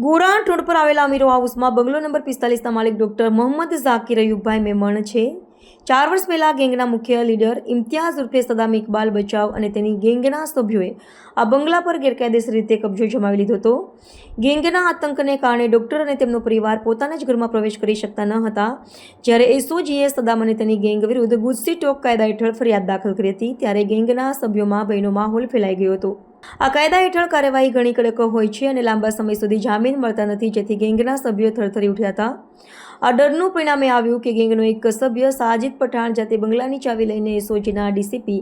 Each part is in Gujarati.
ગોરાણ રોડ પર આવેલા અમીરો હાઉસમાં બંગલો નંબર 45ના માલિક ડોક્ટર મોહમ્મદ ઝાકીર અયુબભાઈ મેમણ છે। 4 વર્ષ પહેલા ગેંગના મુખ્ય લીડર ઇમ્તિયાઝ ઉર્ફે સદામ ઇકબાલ બચાવ અને તેની ગેંગના સભ્યોએ આ બંગલા પર ગેરકાયદેસર રીતે કબજો જમાવી લીધો હતો। ગેંગના આતંકને કારણે ડોક્ટર અને તેમનો પરિવાર પોતાના જ ઘરમાં પ્રવેશ કરી શકતા ન હતા। જ્યારે એસઓજીએ સદામ અને તેની ગેંગ વિરુદ્ધ ગુજસી ટોક કાયદા હેઠળ ફરિયાદ દાખલ કરી હતી, ત્યારે ગેંગના સભ્યોમાં ભયનો માહોલ ફેલાઈ ગયો હતો। આ કાયદા હેઠળ કાર્યવાહી ઘણી કડક હોય છે અને લાંબા સમય સુધી જામીન મળતા નથી, જેથી ગેંગના સભ્યો થરથરી ઉઠ્યા હતા। આ ડરનું પરિણામે આવ્યું કે ગેંગનો એક સભ્ય સાજિદ પઠાણ જાતે બંગલાની ચાવી લઈને એસઓજીના ડીસીપી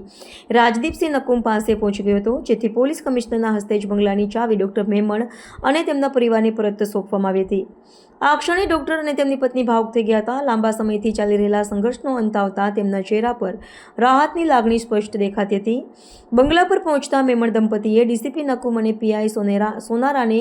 રાજદીપસિંહ નકુમ પાસે પહોંચી ગયો હતો, જેથી પોલીસ કમિશનરના હસ્તે જ બંગલાની ચાવી ડોક્ટર મેમણ અને તેમના પરિવારને પરત સોંપવામાં આવી હતી। આ ક્ષણે ડોક્ટર અને તેમની પત્ની ભાવુક થઈ ગયા હતા। લાંબા સમયથી ચાલી રહેલા સંઘર્ષનો અંત આવતા તેમના ચહેરા પર રાહતની લાગણી સ્પષ્ટ દેખાતી હતી। બંગલા પર પહોંચતા મેમણ દંપતીએ ડીસીપી નકુમ અને પીઆઈ સોનારાને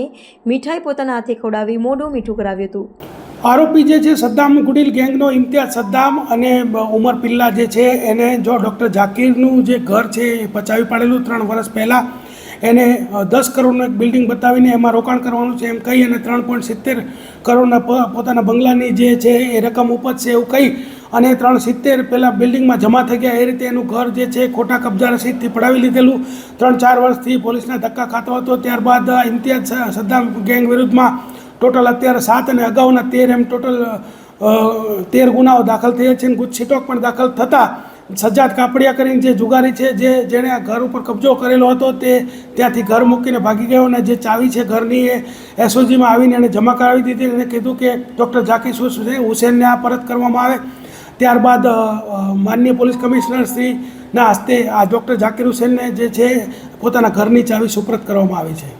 મીઠાઈ પોતાના હાથે ખવડાવી મોઢું મીઠું કરાવ્યું હતું। આરોપી જે છે સદ્દામ ગુડીલ ગેંગનો ઇમ્તિયાઝ સદ્દામ અને ઉમર પિલ્લા જે છે એને જો ડૉક્ટર ઝાકીરનું જે ઘર છે એ પચાવી પાડેલું 3 વર્ષ પહેલાં એને 10 કરોડનું એક બિલ્ડિંગ બતાવીને એમાં રોકાણ કરવાનું છે એમ કહી અને 3.70 કરોડના પોતાના બંગલાની જે છે એ રકમ ઉપજશે એવું કહી અને 370 પહેલાં બિલ્ડિંગમાં જમા થઈ ગયા। એ રીતે એનું ઘર જે છે ખોટા કબજા રસીદથી પડાવી લીધેલું 3-4 વર્ષથી પોલીસના ધક્કા ખાતો હતો। ત્યારબાદ ઇમ્તિયાઝ સદ્દામ ગેંગ વિરુદ્ધમાં ટોટલ અત્યારે 7 અને અગાઉના 13 એમ ટોટલ 13 ગુનાઓ દાખલ થયા છે। ગુજસી ટોક પણ દાખલ થતાં સજ્જાદ કાપડિયા કરીને જે જુગારી છે જેણે આ ઘર ઉપર કબજો કરેલો હતો તે ત્યાંથી ઘર મૂકીને ભાગી ગયો અને જે ચાવી છે ઘરની એ એસઓજીમાં આવીને એણે જમા કરાવી દીધી અને કીધું કે ડૉક્ટર ઝાકીર હુસેનને આ પરત કરવામાં આવે। ત્યારબાદ માનનીય પોલીસ કમિશનર શ્રીના હસ્તે આ ડૉક્ટર ઝાકીર હુસેનને જે છે પોતાના ઘરની ચાવી સુપ્રત કરવામાં આવી છે।